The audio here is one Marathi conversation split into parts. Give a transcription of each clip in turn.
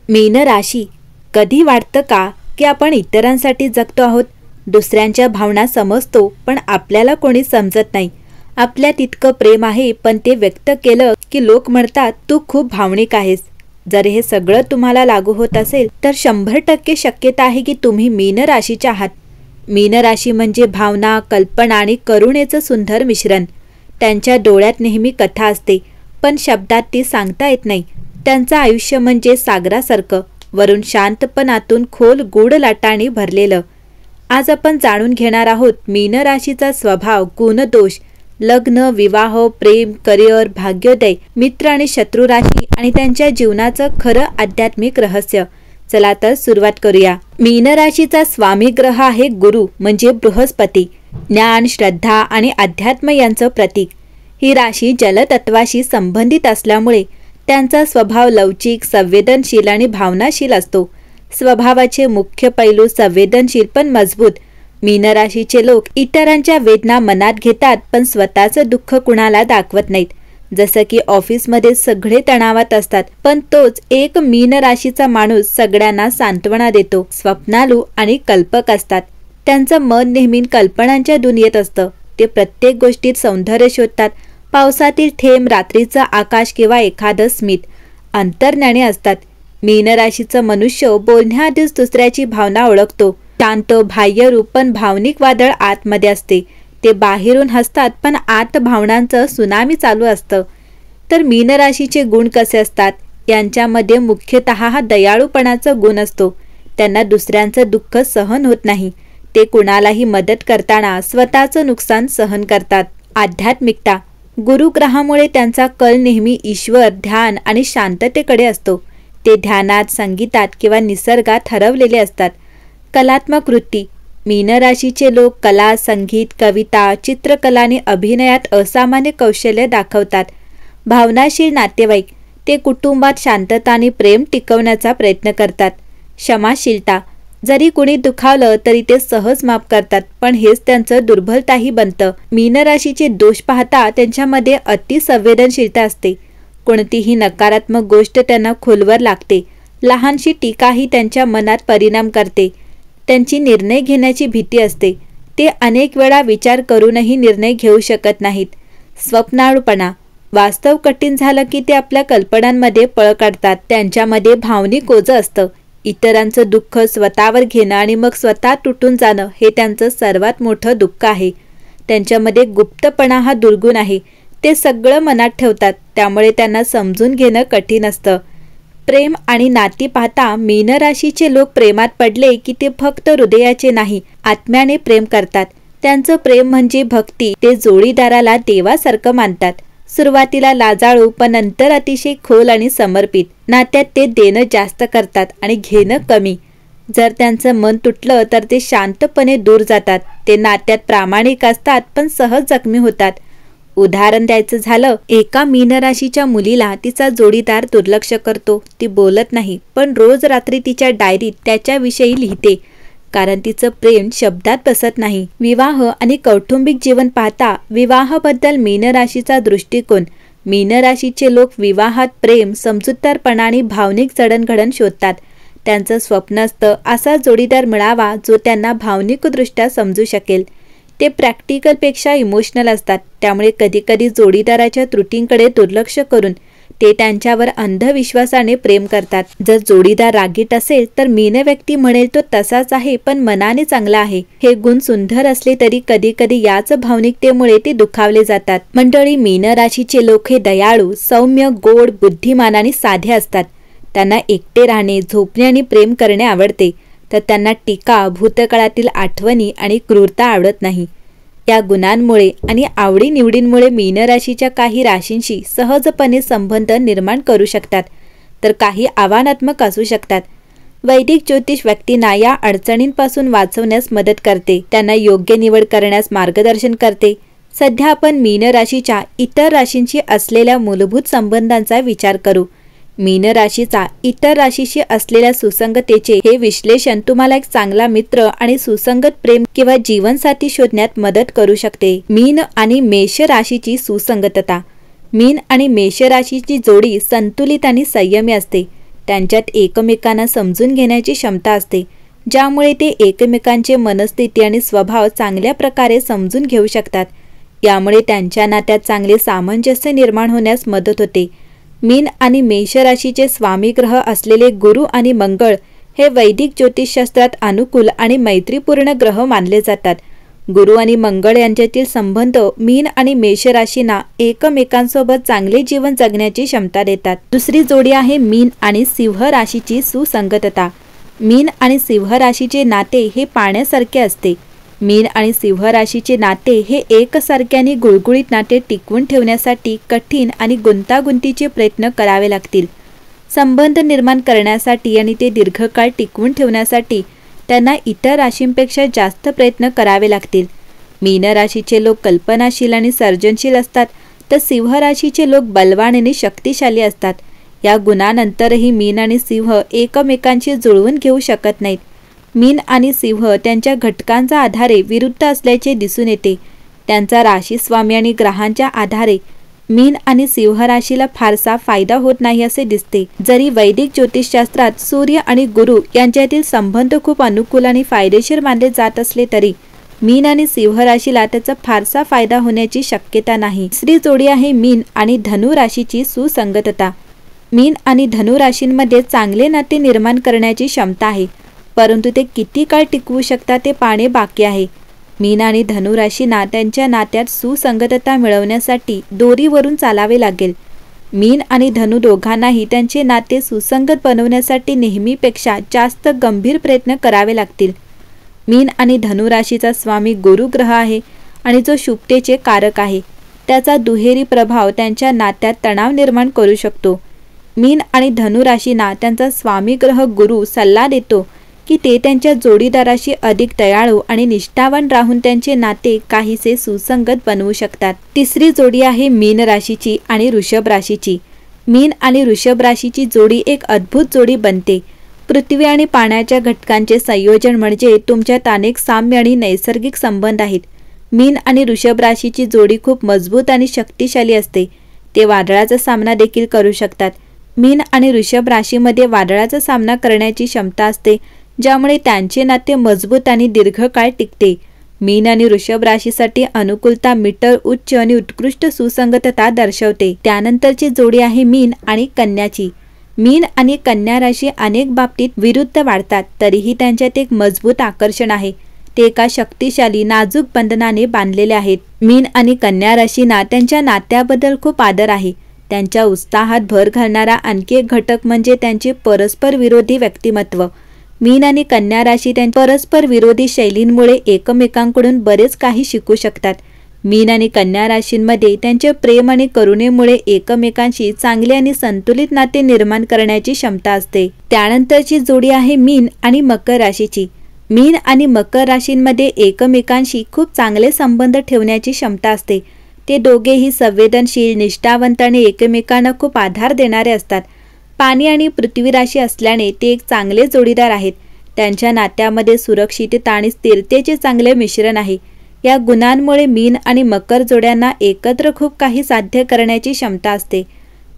मीन राशी. कधी वाटतं का की आपण इतरांसाठी जगतो आहोत, दुसऱ्यांच्या भावना समजतो, पण आपल्याला कोणी समजत नाही. आपल्यात इतकं प्रेम आहे, पण ते व्यक्त केलं की लोक म्हणतात तू खूप भावनिक आहेस. जर हे सगळं तुम्हाला लागू होत असेल तर 100% शक्यता आहे की तुम्ही मीन राशीचे आहात. मीन राशी म्हणजे भावना, कल्पना आणि करुणेचं सुंदर मिश्रण. त्यांच्या डोळ्यात नेहमी कथा असते, पण शब्दात ती सांगता येत नाही. त्यांचं आयुष्य म्हणजे सागरासारखं, वरून शांत पण आतून खोल गूढ लाटांनी भरलेलं. आज आपण जाणून घेणार आहोत मीन राशीचा स्वभाव, गुणदोष, लग्न, विवाह, प्रेम, करिअर, भाग्योदय, मित्र आणि शत्रू राशी आणि त्यांच्या जीवनाचं खरं आध्यात्मिक रहस्य. चला तर सुरुवात करूया. मीन राशीचा स्वामी ग्रह आहे गुरु म्हणजे बृहस्पती, ज्ञान, श्रद्धा आणि अध्यात्म यांचं प्रतीक. ही राशी जलतत्वाशी संबंधित असल्यामुळे त्यांचा स्वभाव लवचिक, संवेदनशील आणि भावनाशील असतो. स्वभावाचे मुख्य पैलू संवेदनशील पण मजबूत. मीन राशीचे लोक इतरांच्या वेदना मनात घेतात, पण स्वतःचं दुःख कुणाला दाखवत नाहीत. जसं की ऑफिसमध्ये सगळे तणावात असतात, पण तोच एक मीन राशीचा माणूस सगळ्यांना सांत्वना देतो. स्वप्नालू आणि कल्पक असतात. त्यांचं मन नेहमी कल्पनांच्या दुनियेत असतं. ते प्रत्येक गोष्टीत सौंदर्य शोधतात. पावसातील थेंब, रात्रीचं आकाश किंवा एखादं स्मित. अंतर्ज्ञानी असतात. मीन राशीचं मनुष्य बोलण्याआधीच दुसऱ्याची भावना ओळखतो. शांत, बाह्य रूप पण भावनिक वादळ आतमध्ये असते. ते बाहेरून हसतात, पण आत भावनांचं सुनामी चालू असतं. तर मीन राशीचे गुण कसे असतात? यांच्यामध्ये मुख्यतः हा दयाळूपणाचा गुण असतो. त्यांना दुसऱ्यांचं दुःख सहन होत नाही. ते कुणालाही मदत करताना स्वतःचं नुकसान सहन करतात. आध्यात्मिकता. गुरुग्रहामुळे त्यांचा कल नेहमी ईश्वर, ध्यान आणि शांततेकडे असतो. ते ध्यानात, संगीतात किंवा निसर्गात हरवलेले असतात. कलात्मक वृत्ती. मीन राशीचे लोक कला, संगीत, कविता, चित्रकला आणि अभिनयात असामान्य कौशल्य दाखवतात. भावनाशील नातेवाईक. ते कुटुंबात शांतता आणि प्रेम टिकवण्याचा प्रयत्न करतात. क्षमाशीलता. जरी कुणी दुखावलं तरी ते सहज माफ करतात, पण हेच त्यांचं दुर्बलताही बनतं. मीन राशीचे दोष पाहता त्यांच्यामध्ये अतिसंवेदनशीलता असते. कोणतीही नकारात्मक गोष्ट त्यांना खोलवर लागते. लहानशी टीकाही त्यांच्या मनात परिणाम करते. त्यांची निर्णय घेण्याची भीती असते. ते अनेक वेळा विचार करूनही निर्णय घेऊ शकत नाहीत. स्वप्नाळूपणा. वास्तव कठीण झालं की ते आपल्या कल्पनांमध्ये पळ काढतात. त्यांच्यामध्ये भावनिक ओझं असतं. इतरांचं दुःख स्वतःवर घेणं आणि मग स्वतः तुटून जाणं हे त्यांचं सर्वात मोठं दुःख आहे. त्यांच्यामध्ये गुप्तपणा हा दुर्गुण आहे. ते सगळं मनात ठेवतात, त्यामुळे त्यांना समजून घेणं कठीण असतं. प्रेम आणि नाती पाहता मीन राशीचे लोक प्रेमात पडले की ते फक्त हृदयाचे नाही, आत्म्याने प्रेम करतात. त्यांचं प्रेम म्हणजे भक्ती. ते जोडीदाराला देवासारखं मानतात. सुरुवातीला लाजाळू, पण नंतर अतिशय खोल आणि समर्पित. नात्यात ते देणं जास्त करतात आणि घेणं कमी. जर त्यांचं मन तुटलं तर ते शांतपणे दूर जातात. ते नात्यात प्रामाणिक असतात, पण सहज जखमी होतात. उदाहरण द्यायचं झालं, एका मीन राशीच्या मुलीला तिचा जोडीदार दुर्लक्ष करतो. ती बोलत नाही, पण रोज रात्री तिच्या डायरीत त्याच्याविषयी लिहिते, कारण तिचं प्रेम शब्दात बसत नाही. विवाह आणि कौटुंबिक जीवन पाहता विवाहाबद्दल मीन राशीचा दृष्टिकोन. मीन राशीचे लोक विवाहात प्रेम, समजूतदारपणा आणि भावनिक जडणघडण शोधतात. त्यांचं स्वप्न असतं असा जोडीदार मिळावा जो त्यांना भावनिकदृष्ट्या समजू शकेल. ते प्रॅक्टिकलपेक्षा इमोशनल असतात. त्यामुळे कधीकधी जोडीदाराच्या त्रुटींकडे दुर्लक्ष करून ते त्यांच्यावर अंधविश्वासाने प्रेम करतात. जर जोडीदार रागीट असेल तर मीन व्यक्ती म्हणेल तो तसाच आहे, पण मनाने चांगला आहे. हे गुण सुंदर असले तरी कधीकधी याच भावनिकतेमुळे ते दुखावले जातात. मंडळी, मीन राशीचे लोक हे दयाळू, सौम्य, गोड, बुद्धिमान आणि साधे असतात. त्यांना एकटे राहणे, झोपणे आणि प्रेम करणे आवडते. तर त्यांना टीका, भूतकाळातील आठवणी आणि क्रूरता आवडत नाही. या गुणांमुळे आणि आवडीनिवडींमुळे मीन राशीच्या काही राशींशी सहजपणे संबंध निर्माण करू शकतात, तर काही आव्हानात्मक असू शकतात. वैदिक ज्योतिष व्यक्तींना या अडचणींपासून वाचवण्यास मदत करते. त्यांना योग्य निवड करण्यास मार्गदर्शन करते. सध्या आपण मीन राशीच्या इतर राशींशी असलेल्या मूलभूत संबंधांचा विचार करू. मीन राशीचा इतर राशीशी असलेल्या सुसंगतेचे हे विश्लेषण तुम्हाला एक चांगला मित्र आणि सुसंगत प्रेम किंवा जीवनसाथी शोधण्यात मदत करू शकते. मीन आणि मेष राशीची सुसंगतता. मीन आणि मेष राशीची जोडी संतुलित आणि संयमी असते. त्यांच्यात एकमेकांना समजून घेण्याची क्षमता असते, ज्यामुळे ते एकमेकांचे मनस्थिती आणि स्वभाव चांगल्या प्रकारे समजून घेऊ शकतात. यामुळे त्यांच्या नात्यात चांगले सामंजस्य निर्माण होण्यास मदत होते. मीन आणि मेष राशीचे स्वामी ग्रह असलेले गुरु आणि मंगळ हे वैदिक ज्योतिषशास्त्रात अनुकूल आणि मैत्रीपूर्ण ग्रह मानले जातात. गुरु आणि मंगळ यांच्यातील संबंध मीन आणि मेष राशींना एकमेकांसोबत चांगले जीवन जगण्याची क्षमता देतात. दुसरी जोडी आहे मीन आणि सिंह राशीची सुसंगतता. मीन आणि सिंह राशीचे नाते हे पाण्यासारखे असते. मीन आणि सिंह राशीचे नाते हे एकसारखे आणि गुळगुळीत नाते टिकवून ठेवण्यासाठी कठीण आणि गुंतागुंतीचे प्रयत्न करावे लागतील. संबंध निर्माण करण्यासाठी आणि ते दीर्घकाळ टिकवून ठेवण्यासाठी त्यांना इतर राशींपेक्षा जास्त प्रयत्न करावे लागतील. मीन राशीचे लोक कल्पनाशील आणि सर्जनशील असतात, तर सिंह राशीचे लोक बलवान आणि शक्तिशाली असतात. या गुणांनंतरही मीन आणि सिंह एकमेकांशी जुळवून घेऊ शकत नाहीत. मीन आणि सिंह त्यांच्या घटकांच्या आधारे विरुद्ध असल्याचे दिसून येते. त्यांचा राशीस्वामी आणि ग्रहांच्या आधारे मीन आणि सिंह राशीला फारसा फायदा होत नाही असे दिसते. जरी वैदिक ज्योतिषशास्त्रात सूर्य आणि गुरु यांच्यातील संबंध खूप अनुकूल आणि फायदेशीर मानले जात असले तरी मीन आणि सिंह राशीला त्याचा फारसा फायदा होण्याची शक्यता नाही. तिसरी जोडी आहे मीन आणि धनु राशीची सुसंगतता. मीन आणि धनु राशींमध्ये चांगले नाते निर्माण करण्याची क्षमता आहे, परंतु ते किती काळ टिकवू शकतात ते पाहणे बाकी आहे. मीन आणि धनु राशींना त्यांच्या नात्यात सुसंगतता मिळवण्यासाठी दोरीवरून चालावे लागेल. मीन आणि धनु दोघांनाही त्यांचे नाते सुसंगत बनवण्यासाठी नेहमीपेक्षा जास्त गंभीर प्रयत्न करावे लागतील. मीन आणि धनु राशीचा स्वामी गुरु ग्रह आहे आणि जो शुभतेचे कारक आहे. त्याचा दुहेरी प्रभाव त्यांच्या नात्यात तणाव निर्माण करू शकतो. मीन आणि धनु राशींना त्यांचा स्वामी ग्रह गुरु सल्ला देतो की ते त्यांच्या जोडीदाराशी अधिक दयाळू आणि निष्ठावान राहून त्यांचे नाते काहीसे सुसंगत बनवू शकतात. तिसरी जोडी आहे मीन राशीची आणि वृषभ राशीची. मीन आणि वृषभ राशीची जोडी एक अद्भुत जोडी बनते. पृथ्वी आणि पाण्याच्या घटकांचे संयोजन म्हणजे तुमच्यात अनेक साम्य आणि नैसर्गिक संबंध आहेत. मीन आणि वृषभ राशीची जोडी खूप मजबूत आणि शक्तिशाली असते. ते वादळाचा सामना देखील करू शकतात. मीन आणि वृषभ राशीमध्ये वादळाचा सामना करण्याची क्षमता असते, ज्यामुळे त्यांचे नाते मजबूत आणि दीर्घकाळ टिकते. मीन आणि वृषभ राशीसाठी अनुकूलता मीटर उच्च आणि उत्कृष्ट सुसंगतता दर्शवते. त्यानंतरची जोडी आहे मीन आणि कन्याची. मीन आणि कन्या राशी अनेक बाबतीत विरुद्ध वाढतात, तरीही त्यांच्यात एक मजबूत आकर्षण आहे. ते एका शक्तिशाली नाजूक बंधनाने बांधलेले आहेत. मीन आणि कन्या राशींना त्यांच्या नात्याबद्दल खूप आदर आहे. त्यांच्या उत्साहात भर घालणारा आणखी एक घटक म्हणजे त्यांचे परस्पर विरोधी व्यक्तिमत्व. मीन आणि कन्या राशी त्यांच्या परस्पर विरोधी शैलींमुळे एकमेकांकडून बरेच काही शिकू शकतात. मीन आणि कन्या राशींमध्ये त्यांचे प्रेम आणि करुणेमुळे एकमेकांशी चांगले आणि संतुलित नाते निर्माण करण्याची क्षमता असते. त्यानंतरची जोडी आहे मीन आणि मकर राशीची. मीन आणि मकर राशींमध्ये एकमेकांशी खूप चांगले संबंध ठेवण्याची क्षमता असते. ते दोघेही संवेदनशील, निष्ठावंत आणि एकमेकांना खूप आधार देणारे असतात. पाणी आणि पृथ्वी राशी असल्याने ते एक चांगले जोडीदार आहेत. त्यांच्या नात्यामध्ये सुरक्षितता आणि स्थिरतेचे चांगले मिश्रण आहे. या गुणांमुळे मीन आणि मकर जोड्यांना एकत्र खूप काही साध्य करण्याची क्षमता असते.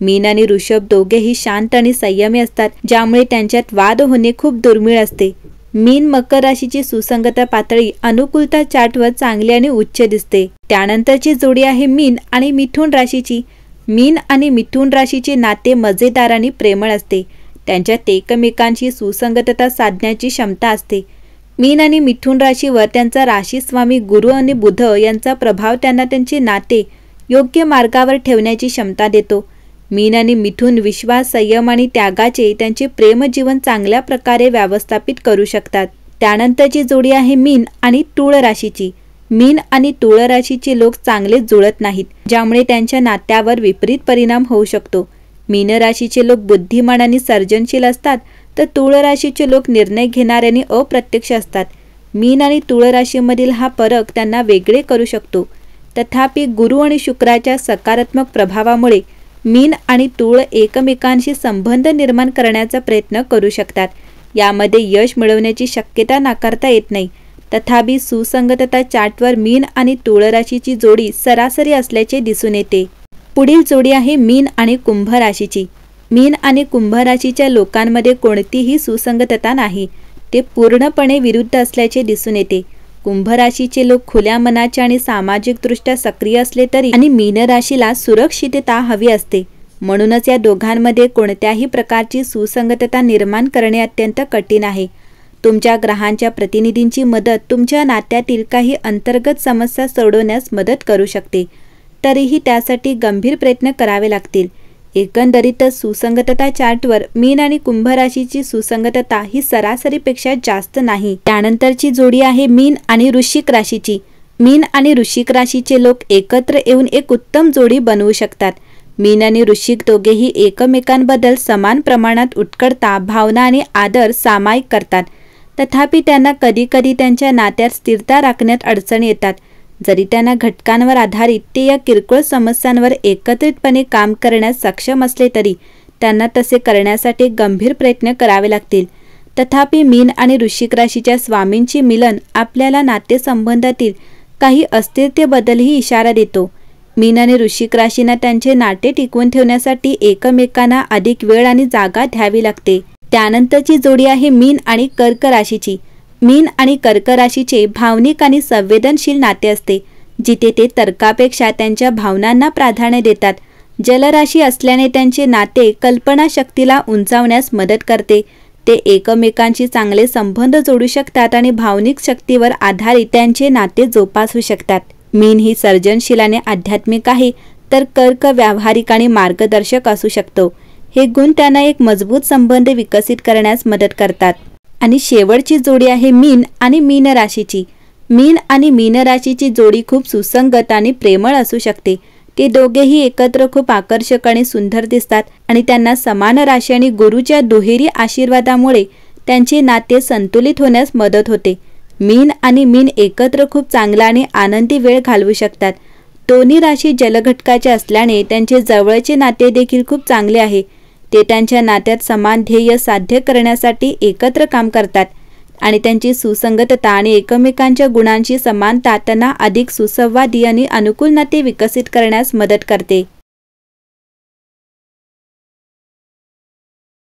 मीन आणि वृषभ दोघेही शांत आणि संयमी असतात, ज्यामुळे त्यांच्यात वाद होणे खूप दुर्मिळ असते. मीन मकर राशीची सुसंगतता पातळी अनुकूलता चार्टवर चांगली आणि उच्च दिसते. त्यानंतरची जोडी आहे मीन आणि मिथुन राशीची. मीन आणि मिथुन राशीचे नाते मजेदार आणि प्रेमळ असते. त्यांच्यात एकमेकांशी सुसंगतता साधण्याची क्षमता असते. मीन आणि मिथुन राशीवर त्यांचा राशीस्वामी गुरु आणि बुध यांचा प्रभाव त्यांना त्यांचे नाते योग्य मार्गावर ठेवण्याची क्षमता देतो. मीन आणि मिथुन विश्वास, संयम आणि त्यागाचे त्यांचे प्रेमजीवन चांगल्या प्रकारे व्यवस्थापित करू शकतात. त्यानंतरची जोडी आहे मीन आणि तुळ राशीची. मीन आणि तुळ राशीचे लोक चांगले जुळत नाहीत, ज्यामुळे त्यांच्या नात्यावर विपरीत परिणाम होऊ शकतो. मीन राशीचे लोक बुद्धिमान आणि सर्जनशील असतात, तर तुळ राशीचे लोक निर्णय घेणारे आणि अप्रत्यक्ष असतात. मीन आणि तुळ राशीमधील हा फरक त्यांना वेगळे करू शकतो. तथापि गुरु आणि शुक्राच्या सकारात्मक प्रभावामुळे मीन आणि तुळ एकमेकांशी संबंध निर्माण करण्याचा प्रयत्न करू शकतात. यामध्ये यश मिळवण्याची शक्यता नाकारता येत नाही. तथापि सुसंगतता चार्टवर मीन आणि तुळ राशीची जोडी सरासरी असल्याचे दिसून येते. पुढील जोडी आहे मीन आणि कुंभ राशीची. मीन आणि कुंभ राशीच्या लोकांमध्ये कोणतीही सुसंगतता नाही, ते पूर्णपणे विरुद्ध असल्याचे दिसून येते. कुंभ राशीचे लोक खुल्या मनाचे आणि सामाजिकदृष्ट्या सक्रिय असले तरी आणि मीन राशीला सुरक्षितता हवी असते. म्हणूनच या दोघांमध्ये कोणत्याही प्रकारची सुसंगतता निर्माण करणे अत्यंत कठीण आहे. तुमच्या ग्रहांच्या प्रतिनिधींची मदत तुमच्या नात्यातील काही अंतर्गत समस्या सोडवण्यास मदत करू शकते, तरीही त्यासाठी गंभीर प्रयत्न करावे लागतील. एकंदरीतच सुसंगतता चार्टवर मीन आणि कुंभ राशीची सुसंगतता ही सरासरीपेक्षा जास्त नाही. त्यानंतरची जोडी आहे मीन आणि वृश्चिक राशीची. मीन आणि वृश्चिक राशीचे लोक एकत्र येऊन एक उत्तम जोडी बनवू शकतात. मीन आणि वृश्चिक दोघेही एकमेकांबद्दल समान प्रमाणात उत्कटता, भावना आणि आदर सामायिक करतात. तथापि त्यांना कधीकधी त्यांच्या नात्यात स्थिरता राखण्यात अडचणी येतात. जरी त्यांना घटकांवर आधारित ते या किरकोळ समस्यांवर एकत्रितपणे काम करण्यास सक्षम असले तरी त्यांना तसे करण्यासाठी गंभीर प्रयत्न करावे लागतील. तथापि मीन आणि वृश्चिक राशीच्या स्वामींचे मिलन आपल्याला नातेसंबंधातील काही अस्थिरतेबद्दलही इशारा देतो. मीन आणि वृश्चिक राशींना त्यांचे नाते टिकवून ठेवण्यासाठी एकमेकांना अधिक वेळ आणि जागा द्यावी लागते. त्यानंतरची जोडी आहे मीन आणि कर्क राशीची. मीन आणि कर्क राशीचे भावनिक आणि संवेदनशील नाते असते, जिथे ते तर्कापेक्षा त्यांच्या भावनांना प्राधान्य देतात. जलराशी असल्याने त्यांचे नाते कल्पनाशक्तीला उंचावण्यास मदत करते. ते एकमेकांशी चांगले संबंध जोडू शकतात आणि भावनिक शक्तीवर आधारित त्यांचे नाते जोपासू शकतात. मीन ही सर्जनशील आणि आध्यात्मिक आहे, तर कर्क व्यावहारिक आणि मार्गदर्शक असू शकतो. हे गुण त्यांना एक मजबूत संबंध विकसित करण्यास मदत करतात. आणि शेवटची जोडी आहे मीन आणि मीन राशीची. मीन आणि मीन राशीची जोडी खूप सुसंगत आणि प्रेमळ असू शकते. ते दोघेही एकत्र खूप आकर्षक आणि सुंदर दिसतात आणि त्यांना समान राशी आणि गुरुच्या दुहेरी आशीर्वादामुळे त्यांचे नाते संतुलित होण्यास मदत होते. मीन आणि मीन एकत्र खूप चांगला आणि आनंदी वेळ घालवू शकतात. दोन्ही राशी जलघटकाचे असल्याने त्यांचे जवळचे नाते देखील खूप चांगले आहे. ते त्यांच्या नात्यात समान ध्येय साध्य करण्यासाठी एकत्र काम करतात आणि त्यांची सुसंगतता आणि एकमेकांच्या गुणांची समानता त्यांना अधिक सुसंवादी आणि अनुकूल नाते विकसित करण्यास मदत करते.